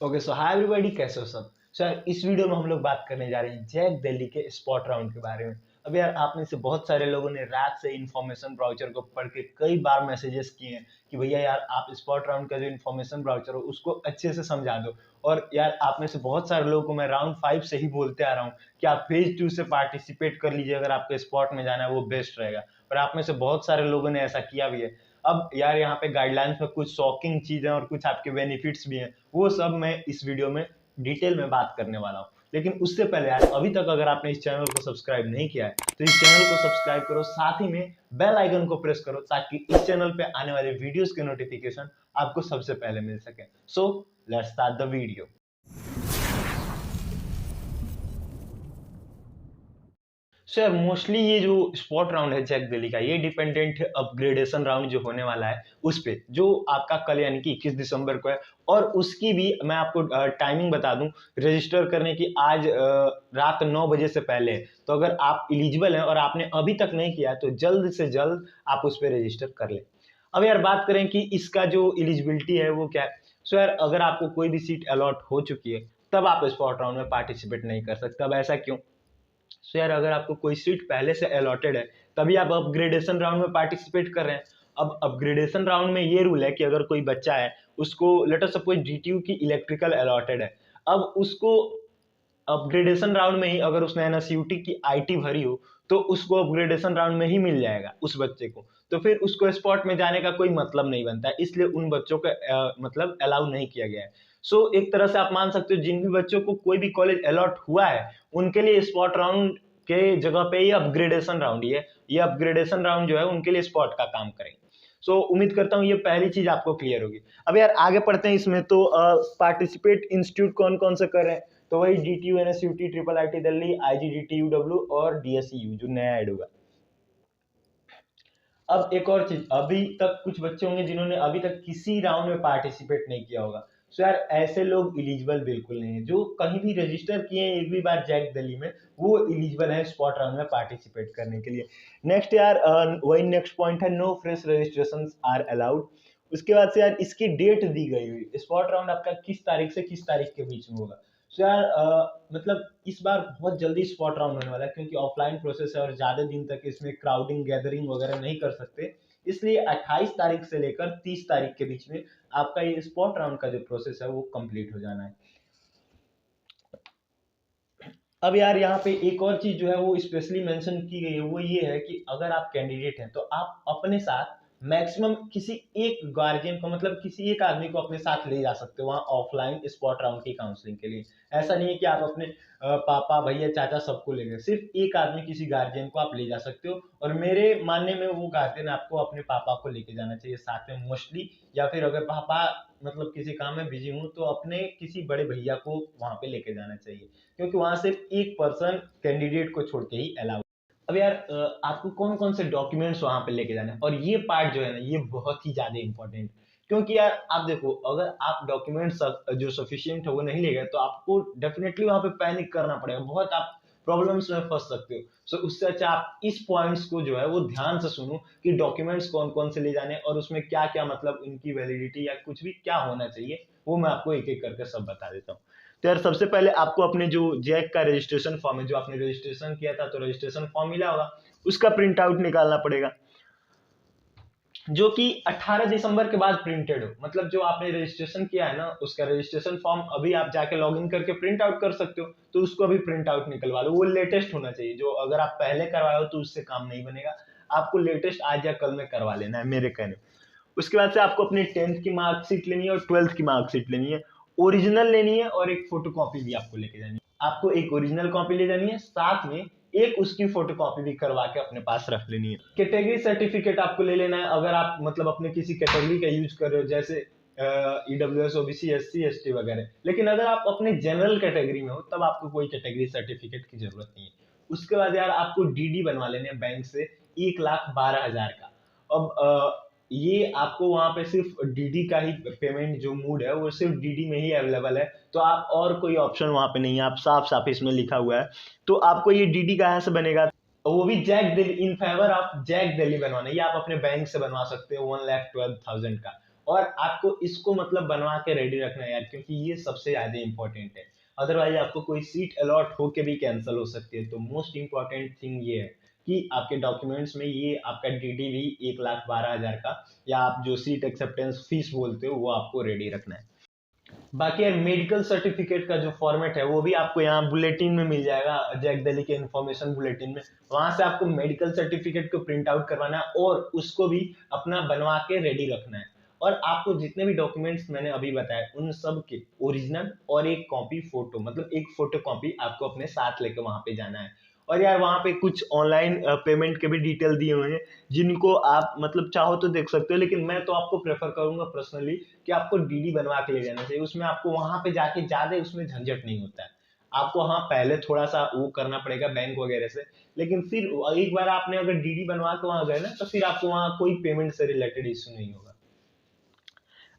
Okay so hi everybody, कैसे हो सब। सर इस वीडियो में हम लोग बात करने जा रहे हैं जैक दिल्ली के स्पॉट राउंड के बारे में। अब यार आप में से बहुत सारे लोगों ने रात से इन्फॉर्मेशन ब्राउचर को पढ़ के कई बार मैसेजेस किए हैं कि भैया यार आप स्पॉट राउंड का जो इन्फॉर्मेशन ब्राउचर हो उसको अच्छे से समझा दो। और यार आप में से बहुत सारे लोगों को मैं राउंड 5 से ही बोलते आ रहा हूँ कि आप फेज 2 से पार्टिसिपेट कर लीजिए, अगर आपको स्पॉट में जाना है वो बेस्ट रहेगा। और आप में से बहुत सारे लोगों ने ऐसा किया भी है। अब यार यहाँ पे गाइडलाइंस में कुछ शॉकिंग चीजें और कुछ आपके बेनिफिट्स भी हैं, वो सब मैं इस वीडियो में डिटेल में बात करने वाला हूँ। लेकिन उससे पहले यार अभी तक अगर आपने इस चैनल को सब्सक्राइब नहीं किया है तो इस चैनल को सब्सक्राइब करो, साथ ही में बेल आइकन को प्रेस करो ताकि इस चैनल पे आने वाले वीडियोस के नोटिफिकेशन आपको सबसे पहले मिल सके। So let's start the video. Sir mostly ये जो स्पॉट राउंड है जैक दिल्ली का, ये डिपेंडेंट है अपग्रेडेशन राउंड जो होने वाला है उस पे, जो आपका कल यानी कि 21 दिसंबर को है। और उसकी भी मैं आपको टाइमिंग बता दूं रजिस्टर करने की, आज रात 9 बजे से पहले है। तो अगर आप एलिजिबल हैं और आपने अभी तक नहीं किया है तो जल्द से जल्द आप उस पर रजिस्टर कर लें। अब यार बात करें कि इसका जो एलिजिबिलिटी है वो क्या है। सो यार अगर आपको कोई भी सीट अलॉट हो चुकी है तब आप स्पॉट राउंड में पार्टिसिपेट नहीं कर सकते। अब ऐसा क्यों? सो यार अगर आपको कोई सीट पहले से अलॉटेड है तभी आप अपग्रेडेशन राउंड में पार्टिसिपेट कर रहे हैं। अब अपग्रेडेशन राउंड में ये रूल है कि अगर कोई बच्चा है, उसको लेट अस सपोज डीटीयू की इलेक्ट्रिकल अलॉटेड है, अब उसको अपग्रेडेशन राउंड में ही अगर उसने एनएसयूटी की आईटी भरी हो तो उसको अपग्रेडेशन राउंड में ही मिल जाएगा उस बच्चे को। तो फिर उसको स्पॉट में जाने का कोई मतलब नहीं बनता है, इसलिए उन बच्चों को मतलब अलाउ नहीं किया गया है। सो एक तरह से आप मान सकते हो जिन भी बच्चों को कोई भी कॉलेज अलॉट हुआ है उनके लिए स्पॉट राउंड के जगह पे ये अपग्रेडेशन राउंड ही है। ये अपग्रेडेशन राउंड जो है उनके लिए स्पॉट का काम करेंगे। सो उम्मीद करता हूँ ये पहली चीज आपको क्लियर होगी। अब यार आगे पढ़ते हैं इसमें। तो पार्टिसिपेट इंस्टीट्यूट कौन कौन से कर रहे हैं, तो वही DTU, NSUT, triple IT Delhi, आईजीडीटीयूडब्ल्यू और डीएसयू जो नया ऐड होगा। अब एक और चीज, अभी तक कुछ बच्चे होंगे जिन्होंने अभी तक किसी राउंड में पार्टिसिपेट नहीं किया होगा। सो यार ऐसे लोग इलिजिबल बिल्कुल नहीं है। जो कहीं भी रजिस्टर किए हैं एक भी बार जैक दिल्ली में, वो इलिजिबल है स्पॉट राउंड में पार्टिसिपेट करने के लिए। नेक्स्ट यार वही नेक्स्ट पॉइंट है, no fresh registration are allowed. उसके बाद से यार इसकी डेट दी गई हुई, स्पॉट राउंड आपका किस तारीख से किस तारीख के बीच में होगा। सो यार मतलब इस बार बहुत जल्दी स्पॉट राउंड होने वाला है क्योंकि ऑफलाइन प्रोसेस है और ज्यादा दिन तक इसमें क्राउडिंग गैदरिंग वगैरह नहीं कर सकते। इसलिए 28 तारीख से लेकर 30 तारीख के बीच में आपका ये स्पॉट राउंड का जो प्रोसेस है वो कंप्लीट हो जाना है। अब यार यहाँ पे एक और चीज जो है वो स्पेशली मेंशन की गई है, वो ये है कि अगर आप कैंडिडेट हैं तो आप अपने साथ मैक्सिमम किसी एक गार्जियन को, मतलब किसी एक आदमी को अपने साथ ले जा सकते हो वहाँ ऑफलाइन स्पॉट राउंड की काउंसलिंग के लिए। ऐसा नहीं है कि आप अपने पापा भैया चाचा सबको ले गए, सिर्फ एक आदमी किसी गार्जियन को आप ले जा सकते हो। और मेरे मानने में वो गार्जियन आपको अपने पापा को लेके जाना चाहिए साथ में मोस्टली, या फिर अगर पापा मतलब किसी काम में बिजी हूँ तो अपने किसी बड़े भैया को वहां पे लेके जाना चाहिए, क्योंकि वहां सिर्फ एक पर्सन कैंडिडेट को छोड़ के ही अलाउ। अब यार आपको कौन कौन से डॉक्यूमेंट्स वहां पे लेके जाने हैं, और ये पार्ट जो है ना ये बहुत ही ज्यादा इंपॉर्टेंट। क्योंकि यार आप देखो, अगर आप डॉक्यूमेंट्स जो सफिशिएंट है वो नहीं ले गए तो आपको डेफिनेटली वहां पे पैनिक करना पड़ेगा, बहुत आप प्रॉब्लम्स में फंस सकते हो। सो उससे अच्छा आप इस पॉइंट्स को जो है वो ध्यान से सुनो कि डॉक्यूमेंट्स कौन कौन से ले जाने हैं और उसमें क्या क्या मतलब उनकी वैलिडिटी या कुछ भी क्या होना चाहिए, वो मैं आपको एक एक करके सब बता देता हूँ। तो यार सबसे पहले आपको अपने जो जैक का रजिस्ट्रेशन फॉर्म है, जो आपने रजिस्ट्रेशन किया था तो रजिस्ट्रेशन फॉर्म मिला होगा, उसका प्रिंट आउट निकालना पड़ेगा, जो कि 18 दिसंबर के बाद प्रिंटेड हो। मतलब जो आपने रजिस्ट्रेशन किया है ना उसका रजिस्ट्रेशन फॉर्म अभी आप जाके लॉग इन करके प्रिंट आउट कर सकते हो, तो उसको अभी प्रिंट आउट निकलवा लो। वो लेटेस्ट होना चाहिए, जो अगर आप पहले करवाए हो तो उससे काम नहीं बनेगा, आपको लेटेस्ट आज या कल में करवा लेना है मेरे कहने। उसके बाद से आपको अपनी 10th की मार्कशीट लेनी है और 12th की मार्कशीट लेनी है, ओरिजिनल लेनी है और एक फोटो कॉपी भी आपको लेके जानी है। आपको एक ओरिजिनल कॉपी ले जानी है, साथ में एक उसकी फोटो कॉपी भी करवा के अपने पास रख लेनी है। कैटेगरी सर्टिफिकेट आपको ले लेना है, अगर आप मतलब अपने किसी कैटेगरी का यूज कर रहे हो, जैसे ईडब्ल्यूएस, ओबीसी, एससी, एसटी वगैरह। लेकिन अगर आप अपने जनरल कैटेगरी में हो तब आपको कोई कैटेगरी सर्टिफिकेट की जरूरत नहीं है। उसके बाद यार आपको डीडी बनवा लेने हैं बैंक से 1,12,000 का। अब ये आपको वहां पे सिर्फ डीडी का ही पेमेंट जो मूड है वो सिर्फ डीडी में ही अवेलेबल है, तो आप और कोई ऑप्शन वहां पे नहीं है, आप साफ साफ इसमें लिखा हुआ है। तो आपको ये डीडी कहाँ से बनेगा, वो भी JAC Delhi, in favour of JAC Delhi बनवाना, ये आप अपने बैंक से बनवा सकते हो 1,12,000 का। और आपको इसको मतलब बनवा के रेडी रखना है यार, क्योंकि ये सबसे ज़्यादा इंपॉर्टेंट है। अदरवाइज आपको कोई सीट अलॉट होके भी कैंसिल हो सकती है। तो मोस्ट इंपॉर्टेंट थिंग ये है कि आपके डॉक्यूमेंट्स में ये आपका डीडीवी 1,12,000 का, या आप जो सीट एक्सेप्टेंस फीस बोलते हो, वो आपको रेडी रखना है। बाकी यार मेडिकल सर्टिफिकेट का जो फॉर्मेट है वो भी आपको यहाँ बुलेटिन में मिल जाएगा, जैक दिल्ली के इन्फॉर्मेशन बुलेटिन में। वहां से आपको मेडिकल सर्टिफिकेट को प्रिंट आउट करवाना है और उसको भी अपना बनवा के रेडी रखना है। और आपको जितने भी डॉक्यूमेंट्स मैंने अभी बताए उन सब के ओरिजिनल और एक कॉपी फोटो, मतलब एक फोटो कॉपी आपको अपने साथ लेकर वहां पे जाना है। और यार वहाँ पे कुछ ऑनलाइन पेमेंट के भी डिटेल दिए हुए हैं, जिनको आप मतलब चाहो तो देख सकते हो, लेकिन मैं तो आपको प्रेफर करूंगा पर्सनली कि आपको डीडी बनवा के ले जाना चाहिए। उसमें आपको वहां पे जाके ज्यादा उसमें झंझट नहीं होता है। आपको हाँ पहले थोड़ा सा वो करना पड़ेगा बैंक वगैरह से, लेकिन फिर एक बार आपने अगर डीडी बनवा के वहां गए ना, तो फिर आपको वहां कोई पेमेंट से रिलेटेड इश्यू नहीं होगा।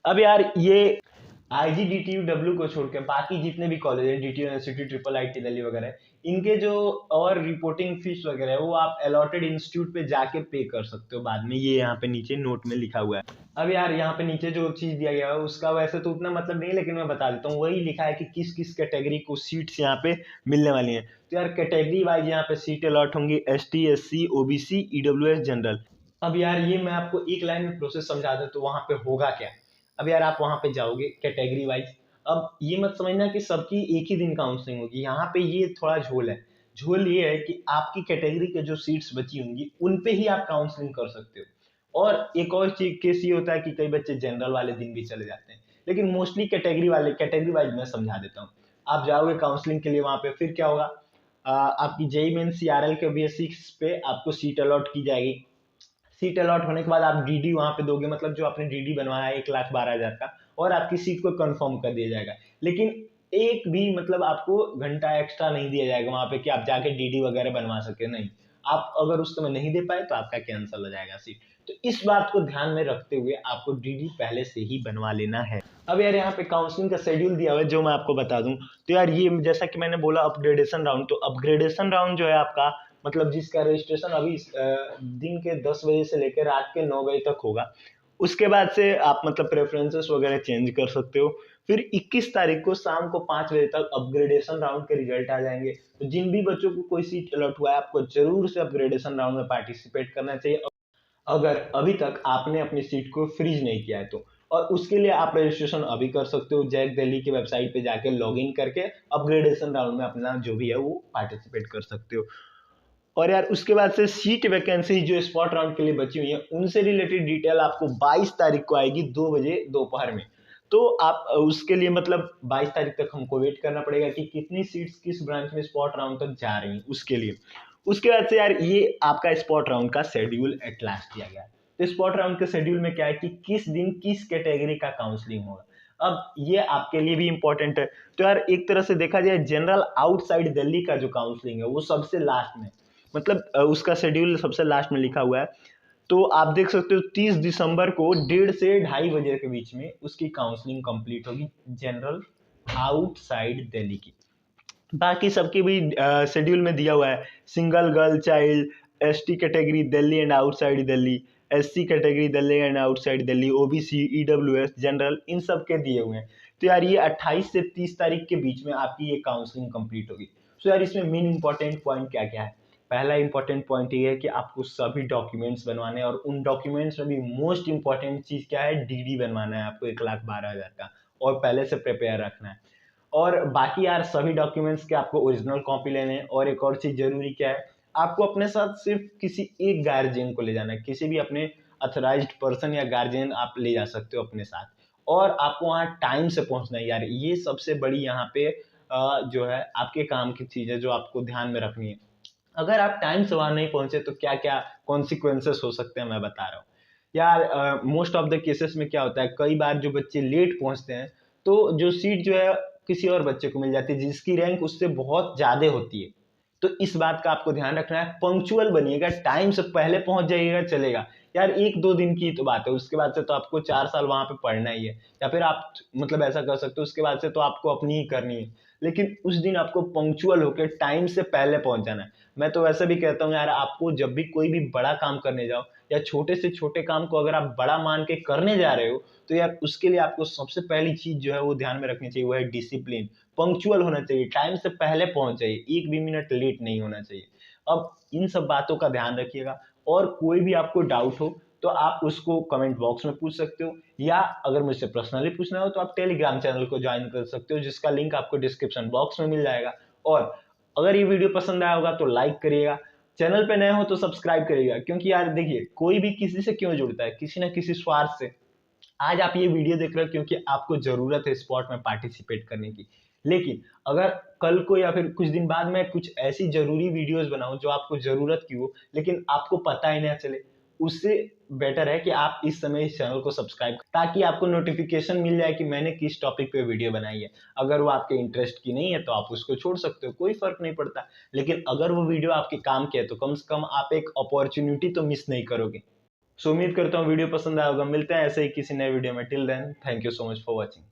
अब यार ये IGDTU को छोड़ के बाकी जितने भी कॉलेज हैं, DTU institute, triple IIT Delhi वगैरह, इनके जो और रिपोर्टिंग फीस वगैरह है वो आप अलॉटेड इंस्टीट्यूट पे जाके पे कर सकते हो बाद में। ये यहाँ पे नीचे नोट में लिखा हुआ है। अब यार यहाँ पे नीचे जो चीज दिया गया है उसका वैसे तो उतना मतलब नहीं, लेकिन मैं बता देता हूँ। वही लिखा है कि किस किस कैटेगरी को सीट्स यहाँ पे मिलने वाली हैं। तो यार कैटेगरी वाइज यहाँ पे सीट अलॉट होंगी ST SC OBC EWS general. अब यार ये मैं आपको एक लाइन में प्रोसेस समझा दूं तो वहां पे होगा क्या। अब यार आप वहां पे जाओगे कैटेगरी वाइज। अब ये मत समझना कि सबकी एक ही दिन काउंसलिंग होगी, यहाँ पे ये थोड़ा झोल है। झोल ये है कि आपकी कैटेगरी के जो सीट्स बची होंगी उन पे ही आप काउंसलिंग कर सकते हो। और एक और चीज केस ये होता है कि कई बच्चे जनरल वाले दिन भी चले जाते हैं, लेकिन मोस्टली कैटेगरी वाइज मैं समझा देता हूँ। आप जाओगे काउंसलिंग के लिए वहां पे, फिर क्या होगा, आपकी JEE मेन CRL के बेसिक्स पे आपको सीट अलॉट की जाएगी। सीट अलॉट होने के बाद आप डीडी वहां पे दोगे, मतलब जो आपने डीडी बनवाया है 1,12,000 का, और आपकी सीट को कंफर्म कर दिया जाएगा। लेकिन एक भी मतलब आपको घंटा एक्स्ट्रा नहीं दिया जाएगा वहां पे कि आप जाके डीडी वगैरह बनवा सके, नहीं। आप अगर उस समय नहीं दे पाए तो आपका कैंसिल हो जाएगा सीट। तो इस बात को ध्यान में रखते हुए आपको डीडी पहले से ही बनवा लेना है। अब यार यहाँ पे काउंसलिंग का शेड्यूल दिया हुआ है जो मैं आपको बता दूं। तो यार ये जैसा कि मैंने बोला अपग्रेडेशन राउंड, तो अपग्रेडेशन राउंड जो है आपका मतलब जिसका रजिस्ट्रेशन अभी दिन के 10 बजे से लेकर रात के 9 बजे तक होगा। उसके बाद से आप मतलब प्रेफरेंसेस वगैरह चेंज कर सकते हो। फिर 21 तारीख को शाम को 5 बजे तक अपग्रेडेशन राउंड के रिजल्ट आ जाएंगे। तो जिन भी बच्चों को कोई सीट अलॉट हुआ है आपको जरूर से अपग्रेडेशन राउंड में पार्टिसिपेट करना चाहिए, अगर अभी तक आपने अपनी सीट को फ्रीज नहीं किया है तो। और उसके लिए आप रजिस्ट्रेशन अभी कर सकते हो, जैक दिल्ली की वेबसाइट पे जाके लॉगिन करके अपग्रेडेशन राउंड में अपना जो भी है वो पार्टिसिपेट कर सकते हो। और यार उसके बाद से सीट वैकेंसी जो स्पॉट राउंड के लिए बची हुई है उनसे रिलेटेड डिटेल आपको 22 तारीख को आएगी 2 बजे दोपहर में। तो आप उसके लिए मतलब 22 तारीख तक हमको वेट करना पड़ेगा कि कितनी सीट्स किस ब्रांच में स्पॉट राउंड तक जा रही हैं उसके लिए। उसके बाद से यार ये आपका स्पॉट राउंड का शेड्यूल एट लास्ट दिया गया है। तो स्पॉट राउंड के शेड्यूल में क्या है कि किस दिन किस कैटेगरी का काउंसलिंग होगा। अब ये आपके लिए भी इंपॉर्टेंट है। तो यार एक तरह से देखा जाए जनरल आउटसाइड दिल्ली का जो काउंसलिंग है वो सबसे लास्ट में, मतलब उसका शेड्यूल सबसे लास्ट में लिखा हुआ है। तो आप देख सकते हो 30 दिसंबर को 1:30 से 2:30 बजे के बीच में उसकी काउंसलिंग कंप्लीट होगी जनरल आउटसाइड दिल्ली की। बाकी सबकी भी शेड्यूल में दिया हुआ है। Single girl child, ST category Delhi and outside Delhi, SC category Delhi and outside Delhi, OBC EWS general, इन सब के दिए हुए हैं। तो यार ये 28 से 30 तारीख के बीच में आपकी ये काउंसलिंग कंप्लीट होगी। तो यार इसमें मेन इंपॉर्टेंट पॉइंट क्या क्या है। पहला इंपॉर्टेंट पॉइंट ये है कि आपको सभी डॉक्यूमेंट्स बनवाने हैं, और उन डॉक्यूमेंट्स में भी मोस्ट इंपॉर्टेंट चीज क्या है, डीडी बनवाना है आपको 1,12,000 का, और पहले से प्रिपेयर रखना है। और बाकी यार सभी डॉक्यूमेंट्स के आपको ओरिजिनल कॉपी लेने हैं। और एक और चीज जरूरी क्या है, आपको अपने साथ सिर्फ किसी एक गार्जियन को ले जाना है, किसी भी अपने अथोराइज्ड पर्सन या गार्जियन आप ले जा सकते हो अपने साथ। और आपको वहाँ टाइम से पहुंचना है यार, ये सबसे बड़ी यहाँ पे जो है आपके काम की चीज है जो आपको ध्यान में रखनी है। अगर आप टाइम से वहां नहीं पहुंचे तो क्या क्या कॉन्सिक्वेंसेस हो सकते हैं मैं बता रहा हूँ। यार मोस्ट ऑफ द केसेस में क्या होता है, कई बार जो बच्चे लेट पहुंचते हैं तो जो सीट जो है किसी और बच्चे को मिल जाती है जिसकी रैंक उससे बहुत ज्यादा होती है। तो इस बात का आपको ध्यान रखना है, पंक्चुअल बनिएगा, टाइम से पहले पहुंच जाइएगा चलेगा। यार 1-2 दिन की तो बात है, उसके बाद से तो आपको 4 साल वहाँ पे पढ़ना ही है, या फिर आप मतलब ऐसा कर सकते हो उसके बाद से तो आपको अपनी ही करनी है। लेकिन उस दिन आपको पंक्चुअल होकर टाइम से पहले पहुंच जाना है। मैं तो वैसे भी कहता हूँ यार, आपको जब भी कोई भी बड़ा काम करने जाओ या छोटे से छोटे काम को अगर आप बड़ा मान के करने जा रहे हो, तो यार उसके लिए आपको सबसे पहली चीज जो है वो ध्यान में रखनी चाहिए, वो है डिसिप्लिन। पंक्चुअल होना चाहिए, टाइम से पहले पहुंच जाइए, एक भी मिनट लेट नहीं होना चाहिए। अब इन सब बातों का ध्यान रखिएगा, और कोई भी आपको डाउट हो तो आप उसको कमेंट बॉक्स में पूछ सकते हो, या अगर मुझसे पर्सनली पूछना हो तो आप टेलीग्राम चैनल को ज्वाइन कर सकते हो, जिसका लिंक आपको डिस्क्रिप्शन बॉक्स में मिल जाएगा। और अगर ये वीडियो पसंद आया होगा तो लाइक करिएगा, चैनल पे नए हो तो सब्सक्राइब करिएगा, क्योंकि यार देखिए, कोई भी किसी से क्यों जुड़ता है, किसी ना किसी स्वार्थ से। आज आप ये वीडियो देख रहे हो क्योंकि आपको जरूरत है स्पोर्ट में पार्टिसिपेट करने की, लेकिन अगर कल को या फिर कुछ दिन बाद में कुछ ऐसी जरूरी वीडियोस बनाऊं जो आपको जरूरत की हो लेकिन आपको पता ही ना चले, उससे बेटर है कि आप इस समय इस चैनल को सब्सक्राइब, ताकि आपको नोटिफिकेशन मिल जाए कि मैंने किस टॉपिक पे वीडियो बनाई है। अगर वो आपके इंटरेस्ट की नहीं है तो आप उसको छोड़ सकते हो, कोई फर्क नहीं पड़ता। लेकिन अगर वो वीडियो आपके काम की है तो कम से कम आप एक अपॉर्चुनिटी तो मिस नहीं करोगे। सो उम्मीद करता हूँ वीडियो पसंद आया होगा। मिलते हैं ऐसे ही किसी नए वीडियो में। Till then, thank you so much for watching.